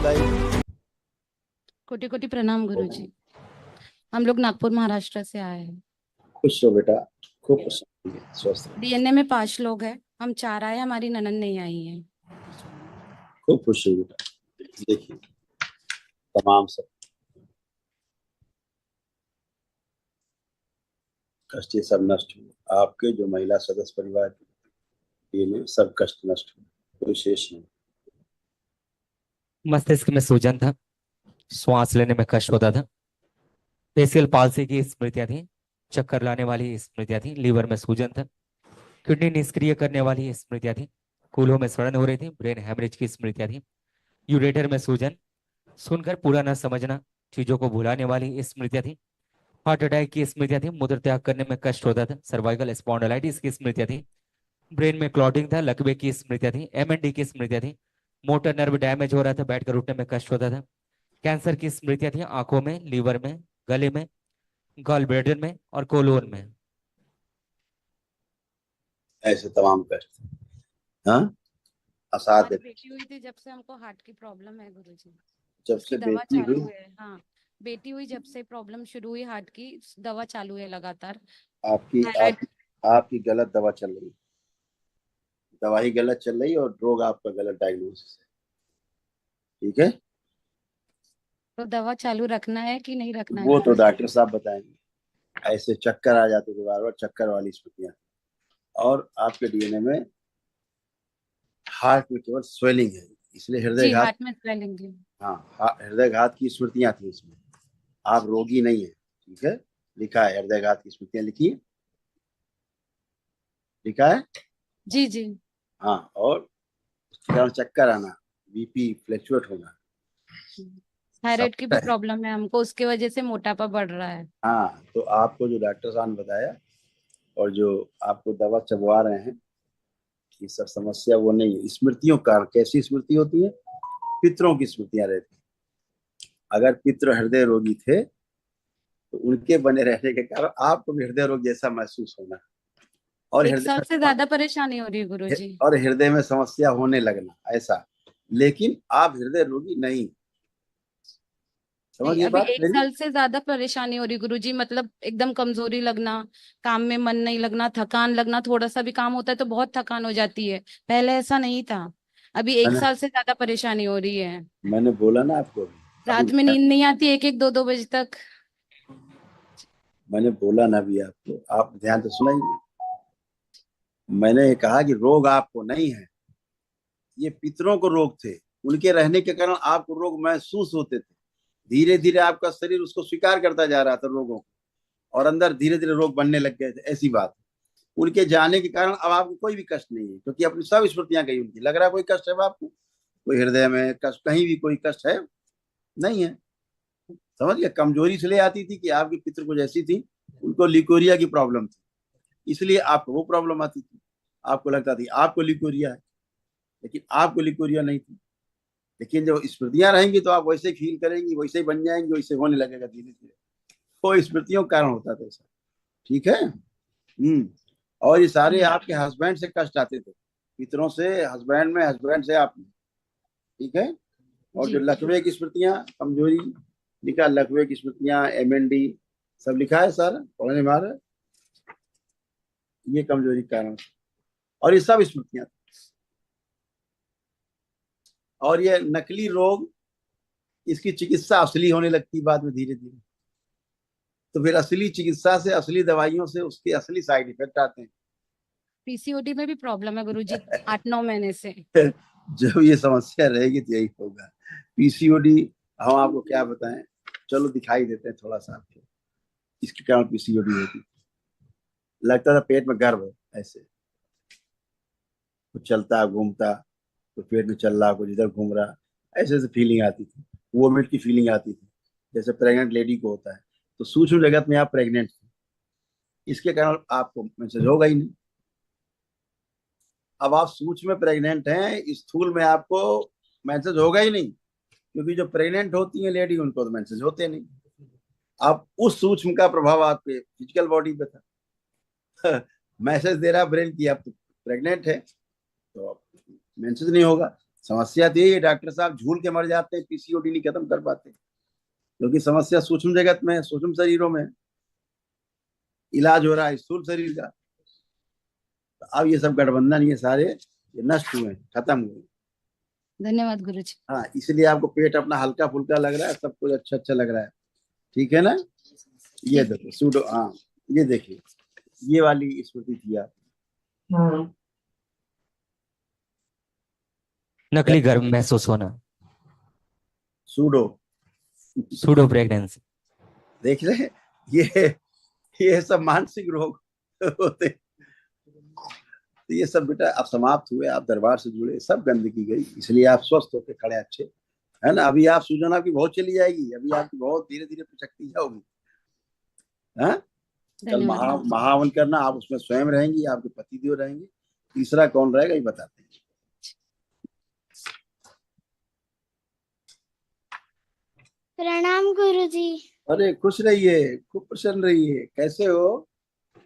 Life. कोटि कोटि प्रणाम गुरुजी। हम लोग नागपुर महाराष्ट्र से आए हैं। खुश हो बेटा, खूब खुश रहिए, स्वस्थ रहिए। डीएनए में 5 लोग हैं, हम 4 आए, हमारी ननद नहीं आई है। खूब खुश हो बेटा। देखिए तमाम सब कष्ट ये सब नष्ट हुए। आपके जो महिला सदस्य परिवार के लिए सब कष्ट नष्ट हुए, कोई शेष नहीं। मस्तिष्क में सूजन था, श्वास लेने में कष्ट होता था, फेसियल पाल्सी की स्मृतियां थी, चक्कर लाने वाली स्मृतियां थी, लीवर में सूजन था, किडनी निष्क्रिय करने वाली स्मृतियां थी, कूल्हों में सड़न हो रही थी, ब्रेन हेमरेज की स्मृतियां थी, यूरेटर में सूजन, सुनकर पूरा न समझना, चीजों को भुलाने वाली स्मृतियां थी, हार्ट अटैक की स्मृतियां थी, मूत्र त्याग करने में कष्ट होता था, सर्वाइकल स्पॉन्डिलाइटिस की स्मृतियां थी, ब्रेन में क्लॉटिंग था, लकवे की स्मृतियां थी, एमएनडी की स्मृतियां थी, मोटर नर्व डैमेज हो रहा था, बैठकर उठने में कष्ट होता था, कैंसर की स्मृतियां थी, आंखों में, लीवर में, गले में, गॉल ब्लैडर में और कोलोन में। ऐसे तमाम कष्ट, हाँ, असाध्य। हमारी बेटी हुई थी जब से हमको हार्ट की प्रॉब्लम है गुरुजी। जब उसकी से दवा बेटी चालू हुई, है। हाँ, बेटी हुई जब से प्रॉब्लम शुरू हुई हार्ट की, दवा चालू है लगातार। आपकी थायराइड। आपकी आपकी गलत दवा चल रही, दवाई गलत चल रही और रोग आपका गलत डायग्नोसिस है। ठीक है, तो दवा चालू रखना है कि नहीं रखना है वो तो गुरुजी? डॉक्टर साहब बताएंगे। ऐसे चक्कर आ जाते थे, बार बार चक्कर वाली स्मृतियां। और आपके डीएनए में हार्ट में केवल स्वेलिंग है, इसलिए हृदय जी, घात। हार्ट में स्वेलिंग है। हाँ, हृदय घात की स्मृतियां थी इसमें। आप रोगी नहीं है, ठीक है। लिखा है हृदय घात की स्मृतियां, लिखिए, लिखा है। जी जी। हाँ, और उसके कारण चक्कर आना, बीपी फ्लक्चुएट होना, सब थायराइड की भी प्रॉब्लम है हमको, उसके वजह से मोटापा बढ़ रहा है। हाँ, तो आपको जो डॉक्टर साहब ने बताया और जो आपको दवा चबवा रहे हैं, ये सब समस्या वो नहीं है। स्मृतियों का कैसी स्मृति होती है? पितरों की स्मृतियां रहती हैं। अगर पितृ हृदय रोगी थे तो उनके बने रहने के कारण आपको भी हृदय रोग जैसा महसूस होना, और 1 साल से ज्यादा परेशानी हो रही है गुरुजी। और हृदय में समस्या होने लगना, ऐसा। लेकिन आप हृदय रोगी नहीं, नहीं, समझिए अभी बात एक मेरी। साल से ज्यादा परेशानी हो रही गुरुजी, मतलब एकदम कमजोरी लगना, काम में मन नहीं लगना, थकान लगना, थोड़ा सा भी काम होता है तो बहुत थकान हो जाती है। पहले ऐसा नहीं था, अभी एक मैंने साल से ज्यादा परेशानी हो रही है। मैंने बोला ना आपको, अभी रात में नींद नहीं आती, 1 1 2 2 बजे तक। मैंने बोला ना अभी आपको, आप ध्यान से सुनाइए। मैंने कहा कि रोग आपको नहीं है, ये पितरों को रोग थे, उनके रहने के कारण आपको रोग महसूस होते थे। धीरे धीरे आपका शरीर उसको स्वीकार करता जा रहा था, रोगों को, और अंदर धीरे धीरे रोग बनने लग गए थे, ऐसी बात। उनके जाने के कारण अब आपको कोई भी कष्ट नहीं है, क्योंकि अपनी सब स्मृतियां गई उनकी। लग रहा है कोई कष्ट है आपको? कोई हृदय में कष्ट, कहीं भी कोई कष्ट है? नहीं है। समझ गए? कमजोरी इसलिए आती थी कि आपकी पितृ को जैसी थी, उनको लिकोरिया की प्रॉब्लम थी, इसलिए आपको वो प्रॉब्लम आती थी। आपको लगता थी आपको लिकोरिया है, लेकिन आपको लिकोरिया नहीं थी। लेकिन जब स्मृतियां रहेंगी तो आप वैसे फील करेंगी, वैसे ही बन जाएंगे, वैसे होने लगेगा धीरे धीरे। वो स्मृतियों के कारण होता था ऐसा। ठीक है। और ये सारे आपके हस्बैंड से कष्ट आते थे, पितरों से, हस्बैंड में, हस्बैंड से आप में। ठीक है। और जो जी। लकवे की स्मृतियां, कमजोरी, लिखा लकवे की स्मृतियां, एमएनडी, सब लिखा है सारा, पढ़ने में आ रहा है। ये कमजोरी के कारण, और ये सब स्मृतियां। और ये नकली रोग, इसकी चिकित्सा असली होने लगती बाद में धीरे धीरे। तो फिर असली चिकित्सा से, असली दवाइयों से उसके असली साइड इफेक्ट आते पीसीओडी में भी प्रॉब्लम है गुरुजी, 8 9 महीने से। हैं। जब ये समस्या रहेगी तो यही होगा। पीसीओडी, हम आपको क्या बताएं, चलो दिखाई देते हैं थोड़ा सा आपको। इसके कारण पीसीओडी होती, लगता था पेट में गर्भ है, ऐसे कुछ चलता घूमता, तो पेट में चल रहा, कुछ इधर घूम रहा, ऐसे ऐसे फीलिंग आती थी। वोमिट की फीलिंग आती थी, जैसे प्रेग्नेंट लेडी को होता है। तो सूक्ष्म जगत में आप प्रेग्नेंट थे, इसके कारण आपको मैसेज होगा ही नहीं। अब आप सूक्ष्म में प्रेग्नेंट हैं, स्थूल में आपको मैसेज होगा ही नहीं, क्योंकि जो प्रेग्नेंट होती है लेडी, उनको तो मैसेज होते नहीं। अब उस सूक्ष्म का प्रभाव आपके फिजिकल बॉडी पे था। मैसेज दे रहा ब्रेन की आप तो प्रेग्नेंट है, तो मैसेज नहीं होगा। समस्या तो यही है, डॉक्टर साहब झूल के मर जाते हैं, पीसीओडी नहीं खत्म कर पाते, क्योंकि समस्या सूक्ष्म जगत में है, सूक्ष्म शरीरों में है। इलाज हो रहा है स्थूल शरीर का। तो अब ये सब गठबंधन ये सारे ये नष्ट हुए, खत्म हुए। धन्यवाद गुरुजी। हाँ, इसलिए आपको पेट अपना हल्का फुल्का लग रहा है, सब कुछ अच्छा अच्छा लग रहा है, ठीक है ना। ये देखो सूडो, हाँ ये देखिए, ये वाली स्मृति थी आप। नकली गर्भ महसूस होना, सूडो, सूडो प्रेगनेंसी। देख रहे हैं? ये सब मानसिक रोग होते हैं। तो ये सब बेटा अब समाप्त हुए, आप दरबार से जुड़े, सब गंदगी गई, इसलिए आप स्वस्थ होकर खड़े अच्छे, है ना। अभी आप सूजन आपकी बहुत चली जाएगी, अभी आपकी बहुत धीरे धीरे शक्ति जाओगी। हाँ, कल धन्यवाद। महावन करना, आप उसमें स्वयं रहेंगी, आपके पति देव रहेंगे, तीसरा कौन रहेगा ये बताते हैं। प्रणाम गुरुजी। अरे खुश रहिए, खूब प्रसन्न रहिए, कैसे हो?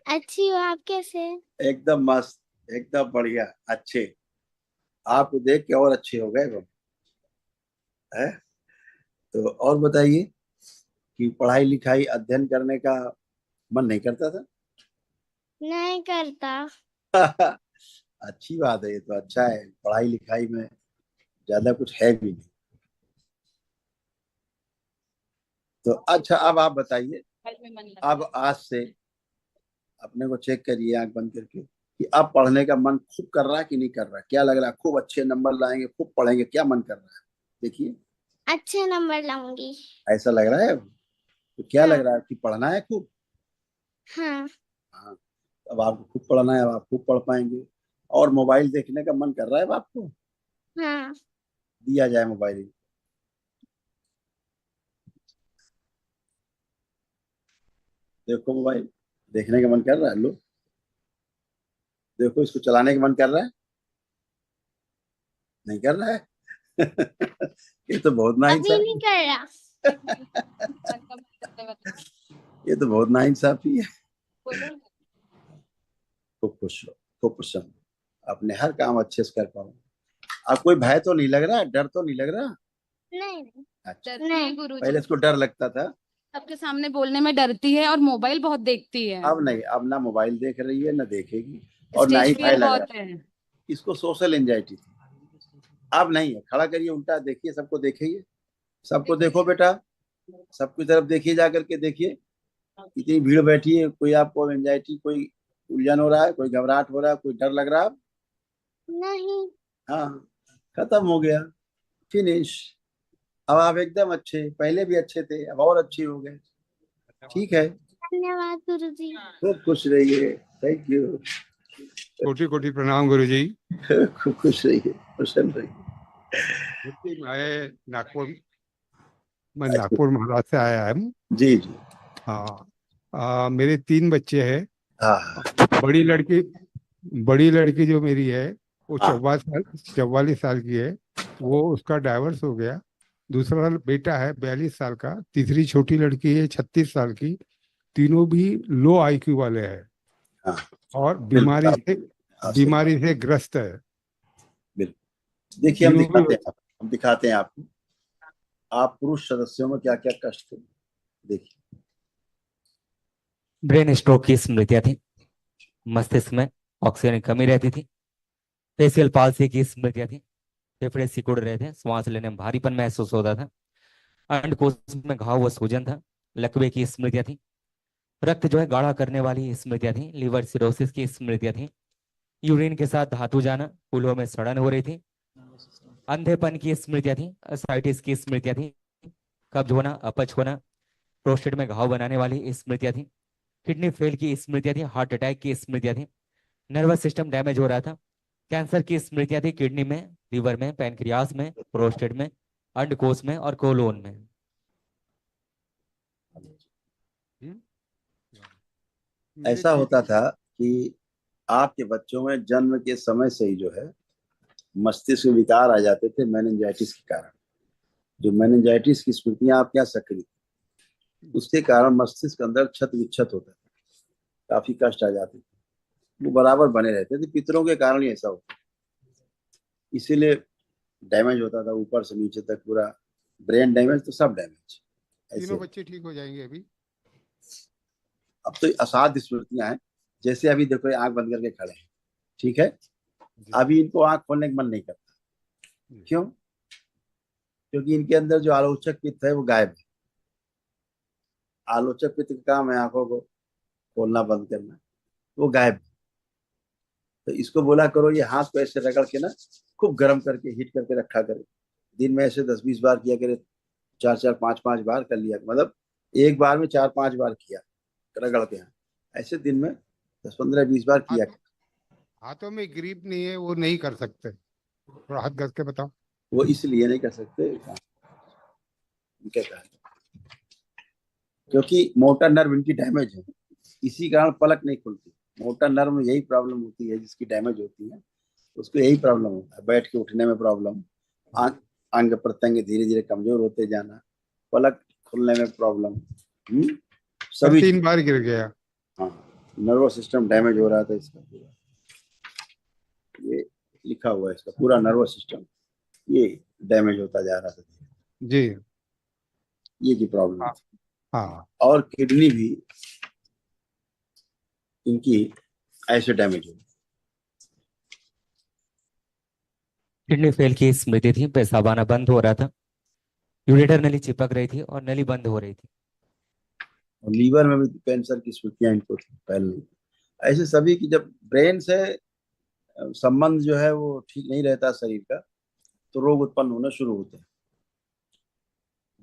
अच्छी हो, आप कैसे? एकदम मस्त, एकदम बढ़िया, अच्छे। आपको देख के और अच्छे हो गए हम, है। तो और बताइए कि पढ़ाई लिखाई अध्ययन करने का मन नहीं करता था? नहीं करता। अच्छी बात है, ये तो अच्छा है, पढ़ाई लिखाई में ज्यादा कुछ है भी नहीं। तो अच्छा, अब आप बताइए, अब आज से अपने को चेक करिए आंख बंद करके कि अब पढ़ने का मन खूब कर रहा है कि नहीं कर रहा है, क्या लग रहा है, खूब अच्छे नंबर लाएंगे, खूब पढ़ेंगे, क्या मन कर रहा है? देखिए, अच्छे नंबर लाऊंगी। ऐसा लग रहा है? तो क्या हाँ। लग रहा है कि पढ़ना है खूब? हाँ। हाँ, अब आपको खूब पढ़ना है, अब आप खूब पढ़ पाएंगे। और मोबाइल देखने का मन कर रहा है अब आपको? हाँ। दिया जाए मोबाइल, देखो मोबाइल देखने का मन कर रहा है, लो देखो, इसको चलाने का मन कर रहा है? नहीं कर रहा है? ये तो बहुत अभी नाइंसाफी, नहीं कर रहा। ये तो बहुत नाइंसाफी है। खूब खुश हो, खूब प्रसन्न, अपने हर काम अच्छे से कर पाओ। अब कोई भय तो नहीं लग रहा, डर तो नहीं लग रहा? नहीं नहीं। अच्छा, नहीं। गुरुजी पहले इसको डर लगता था, सबके सामने बोलने में डरती है और मोबाइल बहुत देखती है, अब नहीं, अब ना मोबाइल देख रही है ना देखेगी, और ना स्टेज ही भय फियर लग बहुत रहा। है। इसको सोशल एंजाइटी थी, अब नहीं है। खड़ा करिए, उल्टा देखिए, सबको देखिए, सबको देखो बेटा, सबकी तरफ देखिए, जा करके देखिए, इतनी भीड़ बैठी है, कोई आपको एंजाइटी, कोई उलझन हो रहा है, कोई घबराहट हो रहा है, कोई डर लग रहा है? नहीं। हाँ, खत्म हो गया, फिनिश। अब आप एकदम अच्छे, पहले भी अच्छे थे, अब और अच्छे हो गए, ठीक है। धन्यवाद गुरुजी। खूब खुश रहिए, थैंक यू। कोटि कोटि प्रणाम गुरु जी। खूब खुश रहिए, प्रसन्न रहिए। मैं नागपुर महाराष्ट्र से आया हूँ। जी जी। हाँ। मेरे 3 बच्चे हैं। हाँ बड़ी लड़की बड़ी लड़की जो मेरी है वो हाँ 44 साल की है। वो उसका डाइवोर्स हो गया। दूसरा बेटा है 42 साल का। तीसरी छोटी लड़की है 36 साल की। तीनों भी लो आईक्यू वाले हैं हाँ, और बिल्कुल आप, हाँ, सही, बीमारी से ग्रस्त है। बिल्कुल। देखिए, हम तीनों भी। दिखाते हैं, हम दिखाते हैं आपको, आप पुरुष सदस्यों में क्या क्या कष्ट थे, देखिए। ब्रेन स्ट्रोक की स्मृतियां थी, मस्तिष्क में ऑक्सीजन की कमी रहती थी, फेसियल पाल्सी की स्मृतियां थी, फेफड़े सिकुड़ रहे थे, श्वास लेने में भारीपन महसूस होता था, अंडकोश में घाव व सूजन था, लकवे की स्मृतियां थी, रक्त जो है गाढ़ा करने वाली स्मृतियां थी, लिवर सिरोसिस की स्मृतियां थी, यूरिन के साथ धातु जाना, कूल्हों में सड़न हो रही थी, अंधेपन की स्मृतियां थी, असाइटिस की स्मृतियां थी, कब्ज होना, अपच होना, प्रोस्टेट में घाव बनाने वाली स्मृतियां थी, किडनी फेल की स्मृतियां थी, हार्ट अटैक की स्मृतियां थी, नर्वस सिस्टम डैमेज हो रहा था, कैंसर की स्मृतियां थी, किडनी में, लीवर में, पैनक्रियास में, प्रोस्टेट में, अंडकोश में और कोलोन में। ऐसा होता था कि आपके बच्चों में जन्म के समय से ही जो है मस्तिष्क में विकार आ जाते थे, मेनिंजाइटिस के कारण। जो मेनिंजाइटिस की स्मृतियां आपके यहाँ सक्रिय थी, उसके कारण मस्तिष्क के अंदर क्षत विक्षत होता था, काफी कष्ट आ जाते थे, वो बराबर बने रहते थे, पितरों के कारण ही ऐसा होता। इसीलिए डैमेज होता था ऊपर से नीचे तक पूरा, ब्रेन डैमेज तो सब डैमेज ऐसे। तीनों बच्चे ठीक हो जाएंगे अभी। अब तो असाध्य स्मृतियां हैं, जैसे अभी देखो ये आंख बंद करके खड़े हैं, ठीक है, जी। अभी इनको आंख खोलने का मन नहीं करता। जी। क्यों? क्योंकि इनके अंदर जो आलोचक पित्त है वो गायब है। आलोचक पित्त का काम है आंखों को खोलना बंद करना, वो गायब है। तो इसको बोला करो ये हाथ को ऐसे रगड़ के ना खूब गर्म करके हीट करके रखा करे, दिन में ऐसे 10-20 बार किया करे, 4-4 5-5 बार कर लिया, मतलब एक बार में 4-5 बार किया रगड़ के, यहाँ ऐसे दिन में 10-15-20 बार किया। हाथों हाथों में ग्रिप नहीं है, वो नहीं कर सकते। थोड़ा हाथ घस के बताओ। वो इसलिए नहीं कर सकते क्या कहा, क्योंकि मोटर नर्व इनकी डैमेज है, इसी कारण पलक नहीं खुलती। मोटर नर्व में यही प्रॉब्लम होती है, जिसकी डैमेज होती है उसको यही प्रॉब्लम होता है, बैठ के उठने में प्रॉब्लम, अंग प्रत्यंग धीरे धीरे कमजोर होते जाना, पलक खुलने में प्रॉब्लम, हर सभी 3 बार गिर गया। हाँ, नर्वस सिस्टम डैमेज हो रहा था इसका पूरा, ये लिखा हुआ है इसका पूरा नर्वस सिस्टम ये डैमेज होता जा रहा था, जी। ये की प्रॉब्लम हाँ। थी। हाँ। और किडनी भी इनकी ऐसे डैमेज हो, किडनी फेल की स्मृति थी, पेशाब आना बंद हो रहा था, यूरेटर नली चिपक रही थी और नली बंद हो रही थी। और लीवर में भी कैंसर की स्मृतियां इनको थी पहले। ऐसे सभी की जब ब्रेन से संबंध जो है वो ठीक नहीं रहता शरीर का, तो रोग उत्पन्न होना शुरू होते हैं।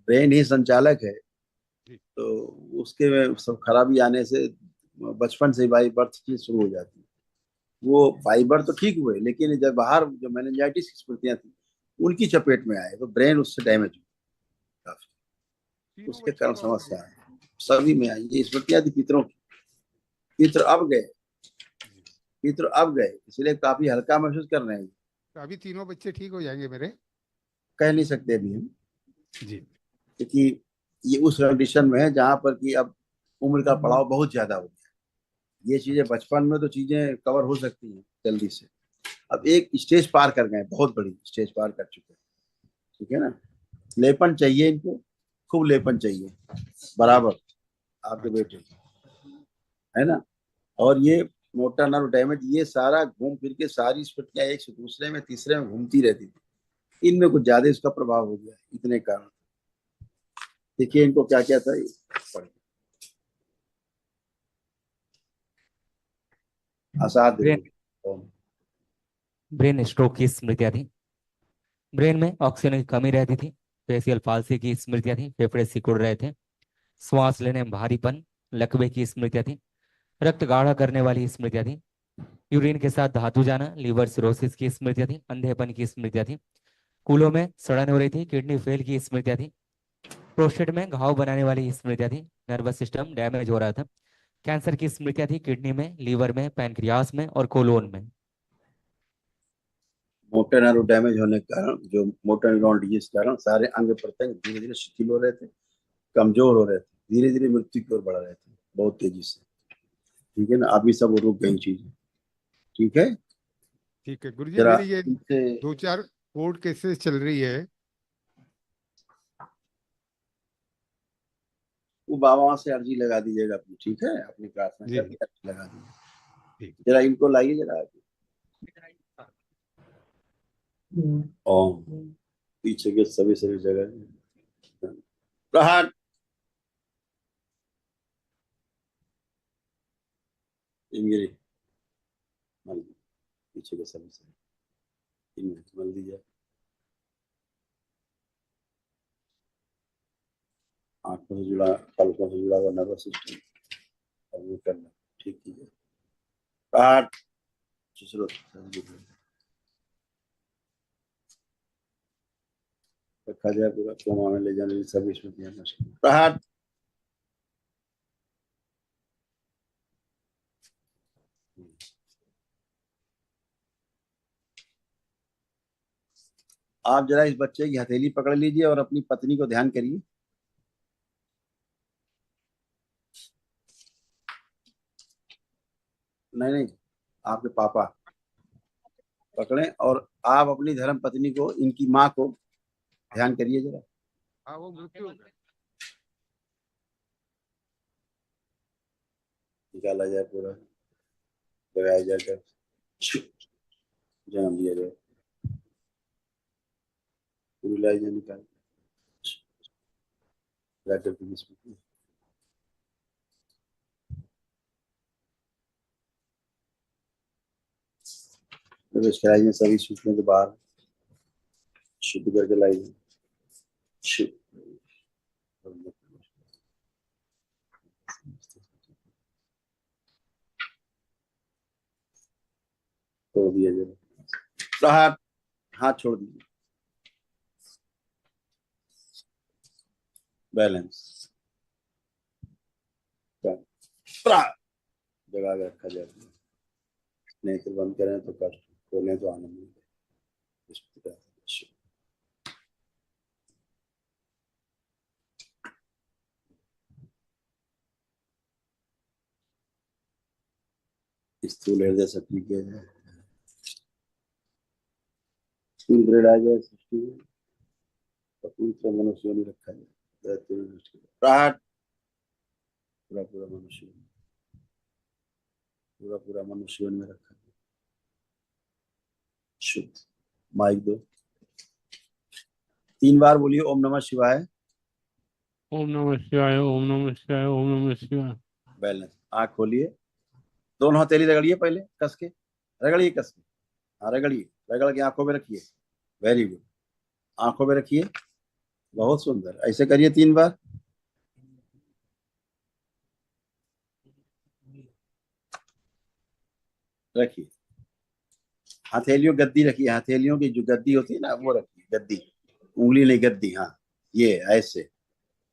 ब्रेन ही संचालक है, जी। तो उसके में सब खराबी आने से बचपन से बाई बर्थ चीज शुरू हो जाती है। वो बाई बर्थ तो ठीक हुए, लेकिन जब बाहर जो मेनिंजाइटिस की स्मृतियां थी उनकी चपेट में आए तो ब्रेन उससे डैमेज हुआ काफी, तीनों उसके बच्चों कारण को हो गया। समस्या है, सभी में आई ये स्मृतियां थी पितरों की। पितर अब गए, जी। पितर अब गए, इसलिए काफी हल्का महसूस कर रहे हैं। तो अभी तीनों बच्चे ठीक हो जाएंगे मेरे। कह नहीं सकते अभी हम, जी। क्योंकि ये उस कंडीशन में है जहां पर कि अब उम्र का पड़ाव बहुत ज्यादा हो गया। ये चीजें अच्छा। बचपन में तो चीजें कवर हो सकती हैं जल्दी से, अब एक स्टेज पार कर गए, बहुत बड़ी स्टेज पार कर चुके हैं, ठीक है ना। लेपन चाहिए इनको, खूब लेपन चाहिए जी। बराबर, आपके अच्छा। बेटे, है ना। और ये मोटा नर्व डैमेज ये सारा घूम फिर के सारी स्मृतियां एक से दूसरे में तीसरे में घूमती रहती थी, इनमें कुछ ज्यादा इसका प्रभाव हो गया इतने कारण। देखिए इनको क्या क्या था, असाध्य ब्रेन रोग। ब्रेन स्ट्रोक की स्मृतियां थी, ब्रेन में ऑक्सीजन की कमी रहती थी, फेसियल पाल्सी की स्मृतियां थी, फेफड़े सिकुड़ रहे थे, श्वास लेने में भारीपन, लकवे की स्मृतियां थी, रक्त गाढ़ा करने वाली स्मृतियां थी, यूरिन के साथ धातु जाना, लीवर सिरोसिस की स्मृतियां थी, अंधेपन की स्मृतियां थी, कूलों में सड़न हो रही थी, किडनी फेल की स्मृतियां थी, प्रोस्टेट में घाव बनाने वाली स्मृतियां थी, नर्वस सिस्टम डैमेज हो रहा था, कैंसर की स्मृतियां थी, किडनी में, लीवर में, पैनक्रियास में और कोलोन में। मोटर न्यूरॉन डैमेज होने के कारण, जो मोटर न्यूरॉन डिजीज के कारण सारे अंग प्रत्यंग धीरे धीरे शिथिल हो रहे थे, कमजोर हो रहे थे, धीरे धीरे मृत्यु की ओर बढ़ रहे थे बहुत तेजी से, ठीक है ना। अभी सब रुक गई चीजें, ठीक है। ठीक है गुरुजी, जरा मेरी ये इनसे 2-4 कोर्ट केसेस चल रही है। वो बाबा से अर्जी लगा दीजिएगा अपनी, ठीक है, अपनी प्रार्थना जी। करके अर्जी लगा दीजिए। ठीक। जरा इनको लाइए जरा, ओम, पीछे के सभी सभी जगह प्रहार, इंगिरी मल, पीछे के सभी सभी इनमें मल दीजिए, आंखों से जुड़ा, पलकों से जुड़ा हुआ नर्वस सिस्टम और वो करना, ठीक कीजिए। प्रहार रखा जाए पूरा कोमा में ले जाने की सभी स्मृतियां नष्ट। प्रहार, आप जरा इस बच्चे की हथेली पकड़ लीजिए और अपनी पत्नी को ध्यान करिए। नहीं नहीं, आपके पापा, पकड़ें और आप अपनी धर्म पत्नी को, इनकी माँ को ध्यान करिए जरा। हाँ वो मृत्यु हो गया। निकाला जाए पूरा, लगाया जाए, जन्म दिया जाए, पूरी लाई जाए, निकाल जाकर के इसमें प्रवेश कराई जाए, सभी सूचना के बाहर शुद्ध करके लाई जाए। छोड़ दिया जाए, हाथ हाथ छोड़ दीजिए, बैलेंस जगा के रखा जाए। नेत्र बंद करें तो कष्ट, खोलें तो आनंद मिले। स्थूल हृदय सक्रिय किया जाए, स्थूल ग्रेड आ जाए सृष्टि में, पवित्र मनुष्य नहीं रखा जाए। प्राट पूरा पूरा मनुष्य, पूरा पूरा मनुष्य में रखा जाए। शुद्ध। माइक दो, 3 बार बोलिए ओम नमः शिवाय। ओम नमः शिवाय, ओम नमः शिवाय, ओम नमः शिवाय। बैलेंस। आँख खोलिए, दोनों हथेली रगड़िए, पहले कस के रगड़िए, कस के, हाँ रगड़िए, रगड़ के आंखों में रखिए। वेरी गुड, आंखों में रखिए, बहुत सुंदर। ऐसे करिए 3 बार। रखिए, हथेलियों गद्दी रखिए, हथेलियों की जो गद्दी होती है ना वो रखिए, गद्दी, उंगली नहीं गद्दी। हाँ ये ऐसे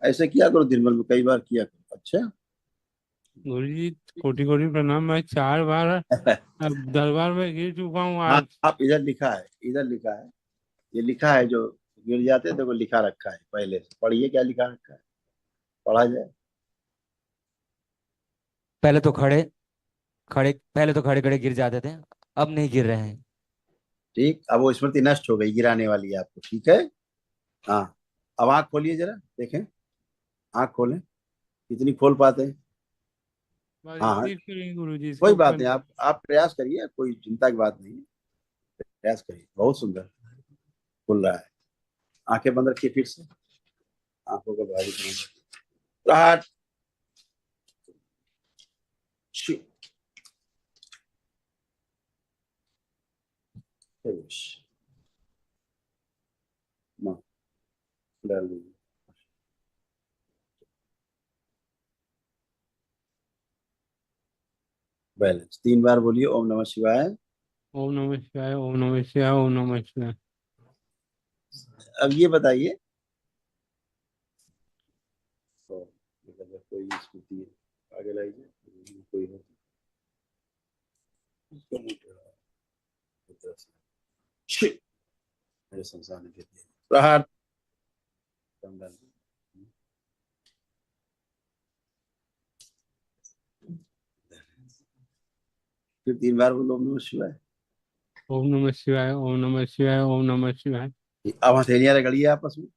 ऐसे किया करो, दिन भर में कई बार किया करो। अच्छा गुरु जी कोटि कोटि प्रणाम। मैं 4 बार दरबार में गिर चुका हूँ हाँ, आज। आप इधर लिखा है, इधर लिखा है, ये लिखा है, जो गिर जाते हैं देखो लिखा रखा है, पहले से पढ़िए क्या लिखा रखा है, पढ़ा जाए। पहले तो खड़े खड़े पहले तो खड़े खड़े गिर जाते थे, अब नहीं गिर रहे हैं। ठीक, अब वो स्मृति नष्ट हो गई, गिराने वाली है आपको, ठीक है। हाँ, अब आँख खोलिए जरा, देखें, आँख खोलें, कितनी खोल पाते हैं। बस हाँ हाँ, इतनी करेंगे गुरु जी, इसके कोई बात ऊपर नहीं, आप प्रयास करिए, कोई चिंता की बात नहीं है, प्रयास करिए, बहुत सुंदर खुल रहा है। आंखें बंद रखिए, फिर से आंखों को भारी राहत। डाल दीजिए, बैलेंस। 3 बार बोलिए ओम नमः शिवाय। ओम नमः शिवाय, ओम नमः शिवाय, ओम नमः शिवाय। अब ये बताइए, तो कोई स्मृति आगे लाइए, कोई हो उसको नहीं टेढ़ा, एक तरफ से मेरे संसार ने गिर दिया, प्रहार कम डाल दीजिए। फिर 3 बार बोलो ओम नमः शिवाय। ओम नमः शिवाय, ओम नमः शिवाय, ओम नमः शिवाय। अब हथेलियां रगड़िए आपस में,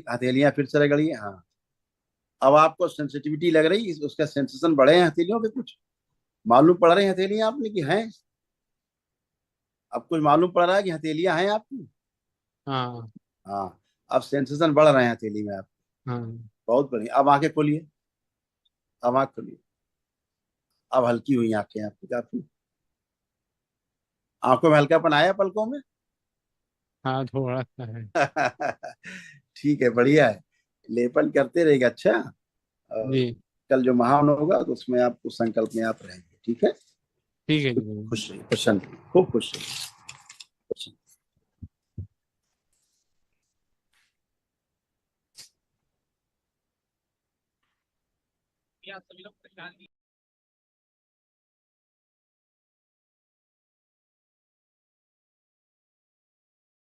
हथेलियां फिर से रगड़िए। हाँ, अब आपको सेंसिटिविटी लग रही है, उसका सेंसेशन बढ़े हैं हथेलियों के, कुछ मालूम पड़ रही हैं हथेलियां आपने कि हैं, अब कुछ मालूम पड़ रहा है कि हथेलियां हैं आपकी। हाँ हाँ, अब सेंसेशन बढ़ रहे हैं हथेली में आप, हाँ। बहुत बढ़िया। अब आंखें खोलिए, अब आंख खोलिए, अब हल्की हुई आंखें आपकी काफी, आंखों में हल्कापन आया, पलकों में। हाँ थोड़ा सा है। ठीक है, बढ़िया है, लेपन करते रहेगा। अच्छा, और जी कल जो महान होगा तो उसमें आप उस संकल्प में आप रहेंगे, ठीक है। ठीक है जी। खुश रहिए, प्रसन्न रहिए, खूब खुश रहिए।